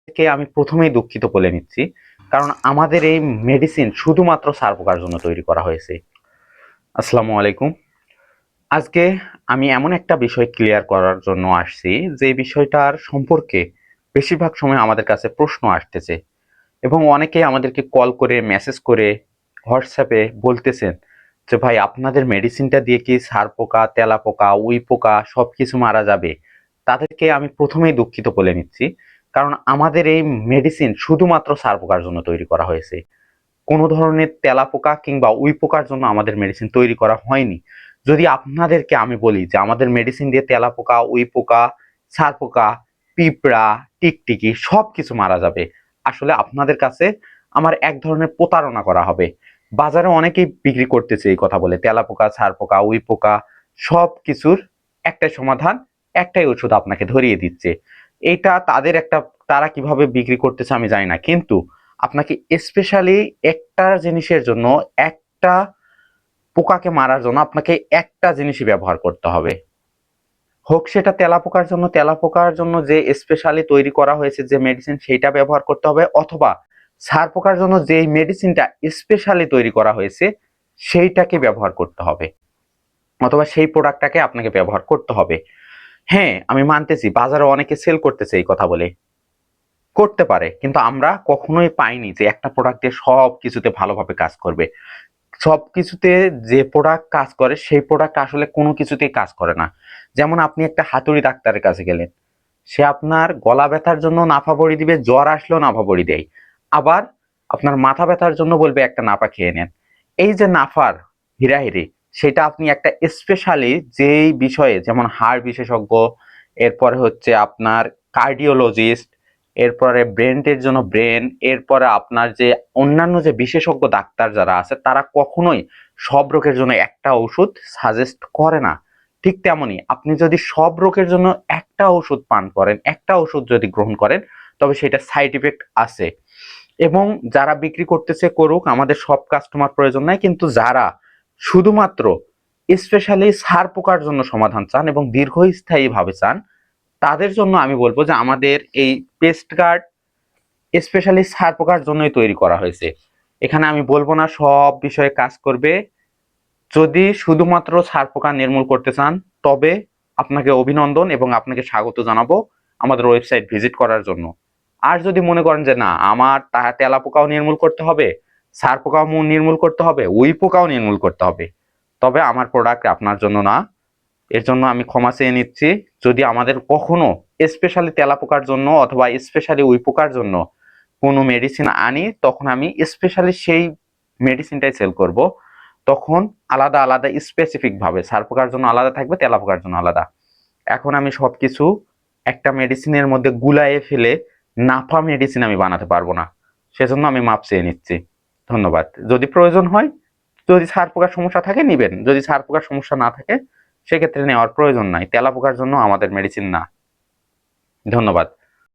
কে আমি প্রথমেই দুঃখিত বলে নিচ্ছি। কারণ আমাদের এই মেডিসিন শুধুমাত্র ছার পোকার জন্য তৈরি করা হয়েছে। আসসালামু আলাইকুম। আজকে আমি এমন একটা বিষয় ক্লিয়ার করার জন্য আসছি, যে বিষয়টার সম্পর্কে বেশিরভাগ সময় আমাদের কাছে প্রশ্ন আসতেছে এবং অনেকেই আমাদেরকে কল করে, মেসেজ করে, হোয়াটসঅ্যাপে বলতেছেন যে, "ভাই আপনাদের মেডিসিনটা দিয়ে কি ছার পোকা, তেলাপোকা, উই পোকা সবকিছু মারা যাবে?" তাদেরকে আমি প্রথমেই দুঃখিত বলে নিচ্ছি। কারণ আমাদের এই মেডিসিন শুধুমাত্র ছার পোকার জন্য তৈরি করা হয়েছে। কোনো ধরনের তেলাপোকা কিংবা উই পোকার জন্য আমাদের মেডিসিন তৈরি করা হয়নি। যদি আপনাদেরকে আমি বলি যে আমাদের মেডিসিন দিয়ে তেলাপোকা, উই পোকা, ছার পোকা, পিঁপড়া, টিকটিকি সবকিছু মারা যাবে। আসলে আপনাদের কাছে আমার এক ধরনের প্রতারণা করা হবে। বাজারে অনেকেই বিক্রি করতেছে এই কথা বলে, তেলাপোকা, ছার পোকা, উই পোকা সবকিছুর একটাই সমাধান, একটাই ওষুধ আপনাকে ধরিয়ে দিচ্ছে। এইটা তাদের একটা, তারা কিভাবে বিক্রি করতেছে আমি জানি না। কিন্তু আপনাকে স্পেশালি একটা জিনিসের জন্য, একটা পোকাকে মারার জন্য আপনাকে একটা জিনিসই ব্যবহার করতে হবে। হোক সেটা তেলাপোকার জন্য যে স্পেশালি তৈরি করা হয়েছে যে মেডিসিন, সেইটা ব্যবহার করতে হবে, অথবা ছার পোকার জন্য যেই মেডিসিনটা স্পেশালি তৈরি করা হয়েছে সেইটাকে ব্যবহার করতে হবে, অথবা সেই প্রোডাক্টটাকে আপনাকে ব্যবহার করতে হবে। হ্যাঁ, আমি মানতেছি বাজারে অনেকে সেল করতেছে এই কথা বলে, করতে পারে, কিন্তু আমরা কখনোই পাইনি যে একটা প্রোডাক্ট দিয়ে সব কিছুতে ভালোভাবে কাজ করবে। সবকিছুতে যে প্রোডাক্ট কাজ করে সেই প্রোডাক্ট আসলে কোনো কিছুতেই কাজ করে না। যেমন আপনি একটা হাতুড়ি ডাক্তারের কাছে গেলেন, সে আপনার গলা ব্যথার জন্য নাফা বড়ি দিবে, জ্বর আসলেও নাফা বড়ি দেয়। আবার আপনার মাথা ব্যথার জন্য বলবে একটা নাফা খেয়ে নেন। এই যে নাফার হিরাহিরি, সেটা আপনি একটা স্পেশালি যেই বিষয়ে, যেমন হাড় বিশেষজ্ঞ, এরপরে হচ্ছে আপনার কার্ডিওলজিস্ট, এরপরে ব্রেনের জন্য ব্রেন, এরপরে আপনার যে অন্যান্য যে বিশেষজ্ঞ ডাক্তার যারা আছে, তারা কখনোই সব রোগের জন্য একটা ওষুধ সাজেস্ট করে না। ঠিক তেমনি আপনি যদি সব রোগের জন্য একটা ওষুধ পান করেন, একটা ওষুধ যদি গ্রহণ করেন, তবে সেটা সাইড ইফেক্ট আছে। এবং যারা বিক্রি করতেছে করুক, আমাদের সব কাস্টমার প্রয়োজন নাই। কিন্তু যারা শুধুমাত্র স্পেশালি ছার পোকার জন্য সমাধান চান এবং দীর্ঘস্থায়ী ভাবে চান, তাদের জন্য আমি বলবো যে আমাদের এই পেস্ট গার্ড স্পেশালি ছার পোকার জন্যই তৈরি করা হয়েছে। এখানে আমি বলবো না সব বিষয়ে কাজ করবে। যদি শুধুমাত্র ছার পোকা নির্মূল করতে চান, তবে আপনাকে অভিনন্দন এবং আপনাকে স্বাগত জানাবো আমাদের ওয়েবসাইট ভিজিট করার জন্য। আর যদি মনে করেন যে না, আমার তেলা পোকাও নির্মূল করতে হবে, ছার পোকাও নির্মূল করতে হবে, উই পোকাও নির্মূল করতে হবে, তবে আমার প্রোডাক্ট আপনার জন্য না। এর জন্য আমি ক্ষমা চেয়ে নিচ্ছি। যদি আমাদের কখনো স্পেশালি তেলা পোকার জন্য অথবা স্পেশালি উই পোকার জন্য কোনো মেডিসিন আনি, তখন আমি স্পেশালি সেই মেডিসিনটাই সেল করব। তখন আলাদা আলাদা স্পেসিফিক ভাবে ছার পোকার জন্য আলাদা থাকবে, তেলা পোকার জন্য আলাদা। এখন আমি সবকিছু একটা মেডিসিনের মধ্যে গুলায়ে ফেলে নাফা মেডিসিন আমি বানাতে পারবো না। সেজন্য আমি মাপ চেয়ে নিচ্ছি। ধন্যবাদ। যদি প্রয়োজন হয়, যদি ছার পোকার সমস্যা থাকে নিবেন, যদি ছার পোকার সমস্যা না থাকে সেক্ষেত্রে নেওয়ার প্রয়োজন নাই। তেলা পোকার জন্য আমাদের মেডিসিন না। ধন্যবাদ।